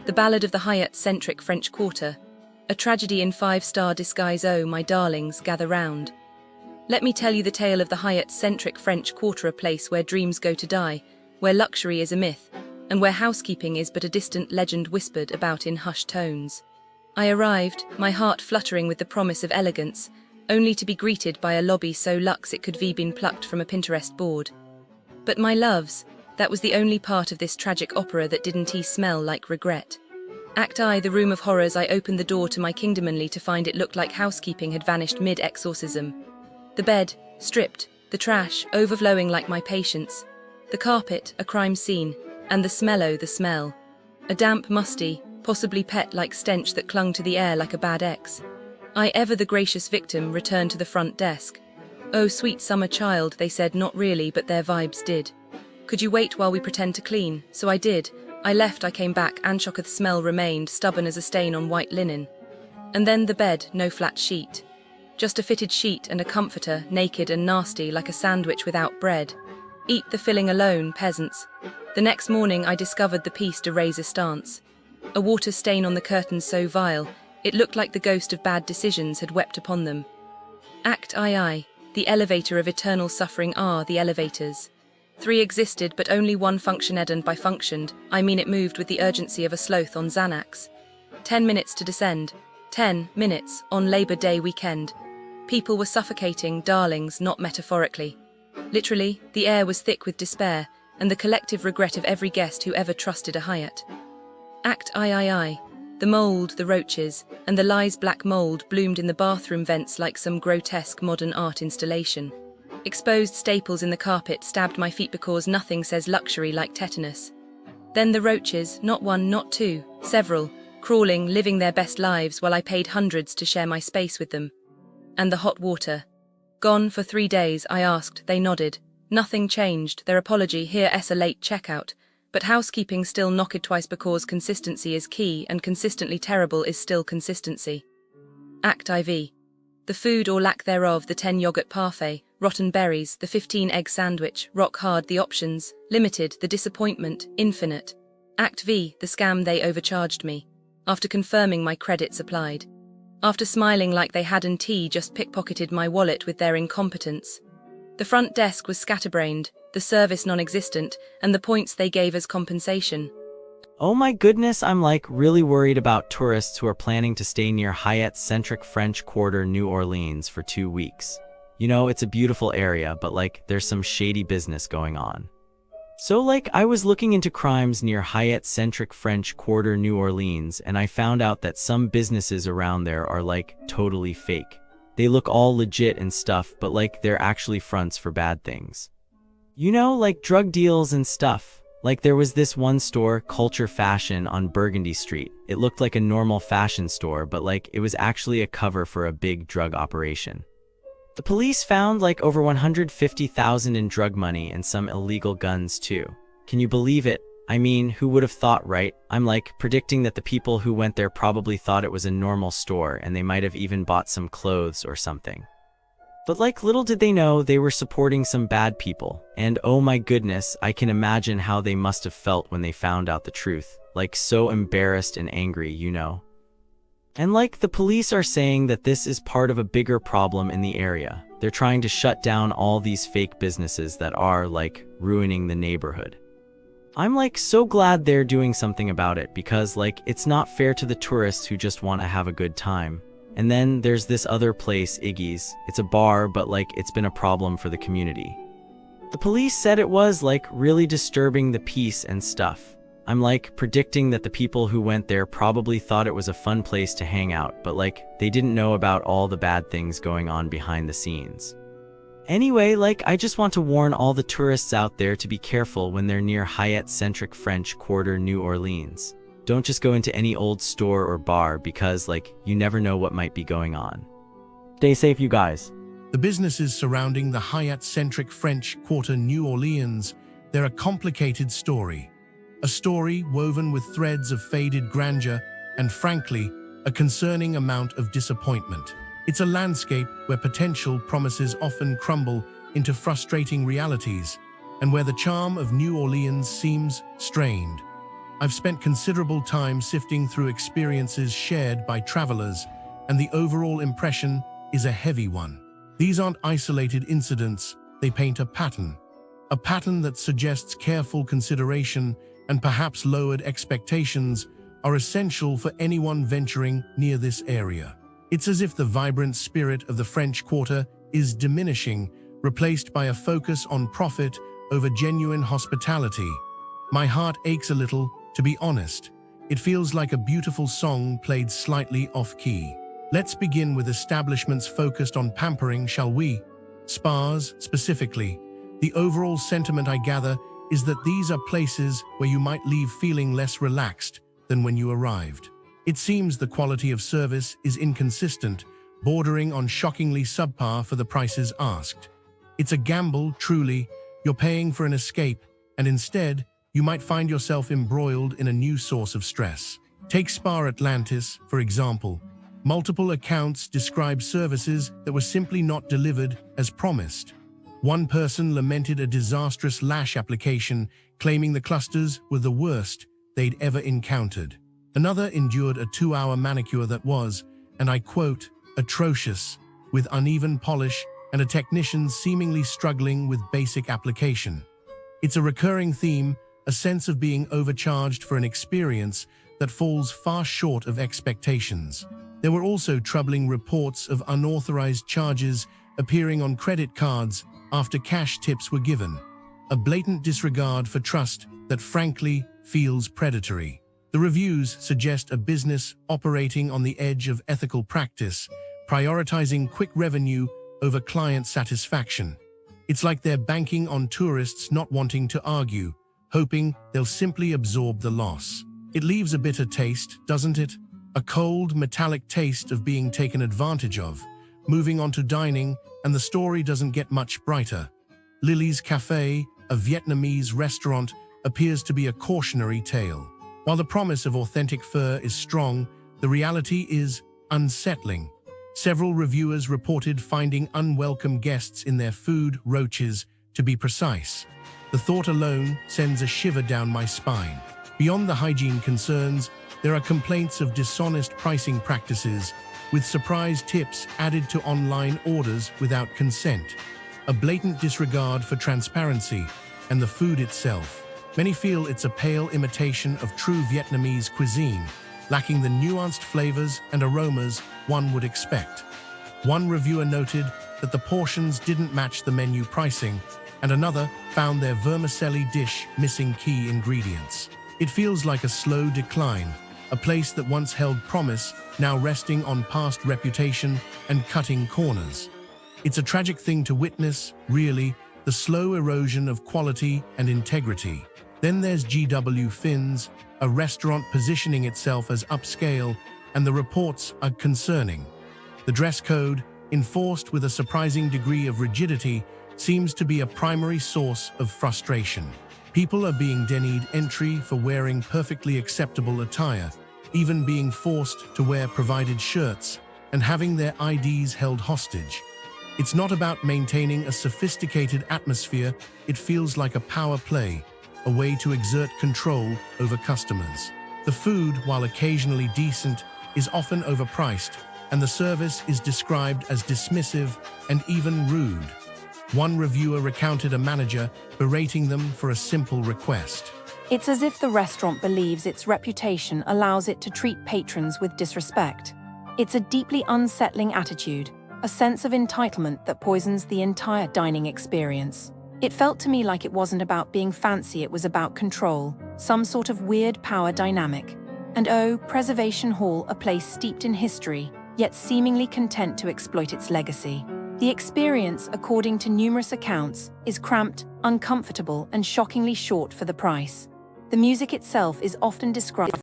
The Ballad of the Hyatt Centric French Quarter. A tragedy in five-star disguise. Oh, my darlings, gather round. Let me tell you the tale of the Hyatt Centric French Quarter, a place where dreams go to die, where luxury is a myth, and where housekeeping is but a distant legend whispered about in hushed tones. I arrived, my heart fluttering with the promise of elegance, only to be greeted by a lobby so luxe it could be been plucked from a Pinterest board. But my loves, that was the only part of this tragic opera that didn't smell like regret. Act I, the room of horrors. I opened the door to my kingdom only to find it looked like housekeeping had vanished mid-exorcism. The bed, stripped, the trash, overflowing like my patience. The carpet, a crime scene, and the smell. A damp, musty, possibly pet-like stench that clung to the air like a bad ex. I, ever the gracious victim, returned to the front desk. Oh, sweet summer child, they said, not really, but their vibes did. Could you wait while we pretend to clean? So I did. I left, I came back, Anshocketh smell remained, stubborn as a stain on white linen. And then the bed, no flat sheet. Just a fitted sheet and a comforter, naked and nasty like a sandwich without bread. Eat the filling alone, peasants. The next morning I discovered the piece de resistance. A water stain on the curtains so vile, it looked like the ghost of bad decisions had wept upon them. Act I, the elevator of eternal suffering are the elevators. 3 existed, but only one functioned, and by functioned, I mean it moved with the urgency of a sloth on Xanax. 10 minutes to descend. 10 minutes, on Labor Day weekend. People were suffocating, darlings, not metaphorically. Literally, the air was thick with despair, and the collective regret of every guest who ever trusted a Hyatt. Act I. The mold, the roaches, and the lies black mold bloomed in the bathroom vents like some grotesque modern art installation. Exposed staples in the carpet stabbed my feet because nothing says luxury like tetanus. Then the roaches, not one, not two, several, crawling, living their best lives while I paid hundreds to share my space with them. And the hot water. Gone for 3 days, I asked, they nodded. Nothing changed, their apology, here a late checkout. But housekeeping still knocked twice because consistency is key, and consistently terrible is still consistency. Act IV. The food or lack thereof, the 10 yogurt parfait, rotten berries, the 15 egg sandwich, rock hard, the options, limited, the disappointment, infinite. Act V, the scam, they overcharged me. After confirming my credits applied. After smiling like they hadn't just pickpocketed my wallet with their incompetence. The front desk was scatterbrained, the service non-existent, and the points they gave as compensation. Oh my goodness, I'm like really worried about tourists who are planning to stay near Hyatt Centric French Quarter New Orleans for 2 weeks. You know, it's a beautiful area, but like there's some shady business going on. So like I was looking into crimes near Hyatt Centric French Quarter New Orleans, and I found out that some businesses around there are like totally fake. They look all legit and stuff, but like they're actually fronts for bad things. You know, like drug deals and stuff. Like there was this one store, Culture Fashion, on Bourbon Street. It looked like a normal fashion store, but like it was actually a cover for a big drug operation. The police found like over $150,000 in drug money and some illegal guns too. Can you believe it? I mean, who would have thought, right? I'm like predicting that the people who went there probably thought it was a normal store, and they might have even bought some clothes or something. But like little did they know they were supporting some bad people, and oh my goodness, I can imagine how they must have felt when they found out the truth, like so embarrassed and angry, you know. And like the police are saying that this is part of a bigger problem in the area. They're trying to shut down all these fake businesses that are like ruining the neighborhood. I'm like so glad they're doing something about it, because like it's not fair to the tourists who just want to have a good time. And then there's this other place, Iggy's. It's a bar, but like it's been a problem for the community. The police said it was like really disturbing the peace and stuff. I'm like predicting that the people who went there probably thought it was a fun place to hang out, but like they didn't know about all the bad things going on behind the scenes. Anyway, like I just want to warn all the tourists out there to be careful when they're near Hyatt Centric French Quarter New Orleans. Don't just go into any old store or bar, because like you never know what might be going on. Stay safe, you guys. The businesses surrounding the Hyatt Centric French Quarter New Orleans, they're a complicated story. A story woven with threads of faded grandeur and, frankly, a concerning amount of disappointment. It's a landscape where potential promises often crumble into frustrating realities, and where the charm of New Orleans seems strained. I've spent considerable time sifting through experiences shared by travelers, and the overall impression is a heavy one. These aren't isolated incidents, they paint a pattern that suggests careful consideration and perhaps lowered expectations are essential for anyone venturing near this area. It's as if the vibrant spirit of the French Quarter is diminishing, replaced by a focus on profit over genuine hospitality. My heart aches a little, to be honest. It feels like a beautiful song played slightly off-key. Let's begin with establishments focused on pampering, shall we? Spas, specifically. The overall sentiment I gather is that these are places where you might leave feeling less relaxed than when you arrived. It seems the quality of service is inconsistent, bordering on shockingly subpar for the prices asked. It's a gamble, truly. You're paying for an escape, and instead, you might find yourself embroiled in a new source of stress. Take Spa Atlantis, for example. Multiple accounts describe services that were simply not delivered as promised. One person lamented a disastrous lash application, claiming the clusters were the worst they'd ever encountered. Another endured a 2-hour manicure that was, and I quote, atrocious, with uneven polish and a technician seemingly struggling with basic application. It's a recurring theme, a sense of being overcharged for an experience that falls far short of expectations. There were also troubling reports of unauthorized charges appearing on credit cards after cash tips were given. A blatant disregard for trust that frankly feels predatory. The reviews suggest a business operating on the edge of ethical practice, prioritizing quick revenue over client satisfaction. It's like they're banking on tourists not wanting to argue, hoping they'll simply absorb the loss. It leaves a bitter taste, doesn't it? A cold, metallic taste of being taken advantage of. Moving on to dining, and the story doesn't get much brighter. Lillys Cafe, a Vietnamese restaurant, appears to be a cautionary tale. While the promise of authentic pho is strong, the reality is unsettling. Several reviewers reported finding unwelcome guests in their food, roaches, to be precise. The thought alone sends a shiver down my spine. Beyond the hygiene concerns, there are complaints of dishonest pricing practices, with surprise tips added to online orders without consent. A blatant disregard for transparency and the food itself. Many feel it's a pale imitation of true Vietnamese cuisine, lacking the nuanced flavors and aromas one would expect. One reviewer noted that the portions didn't match the menu pricing, and another found their vermicelli dish missing key ingredients. It feels like a slow decline, a place that once held promise, now resting on past reputation and cutting corners. It's a tragic thing to witness, really, the slow erosion of quality and integrity. Then there's GW Finn's, a restaurant positioning itself as upscale, and the reports are concerning. The dress code, enforced with a surprising degree of rigidity, seems to be a primary source of frustration. People are being denied entry for wearing perfectly acceptable attire, even being forced to wear provided shirts, and having their IDs held hostage. It's not about maintaining a sophisticated atmosphere, it feels like a power play, a way to exert control over customers. The food, while occasionally decent, is often overpriced, and the service is described as dismissive and even rude. One reviewer recounted a manager berating them for a simple request. It's as if the restaurant believes its reputation allows it to treat patrons with disrespect. It's a deeply unsettling attitude, a sense of entitlement that poisons the entire dining experience. It felt to me like it wasn't about being fancy, it was about control, some sort of weird power dynamic. And oh, Preservation Hall, a place steeped in history, yet seemingly content to exploit its legacy. The experience, according to numerous accounts, is cramped, uncomfortable, and shockingly short for the price. The music itself is often described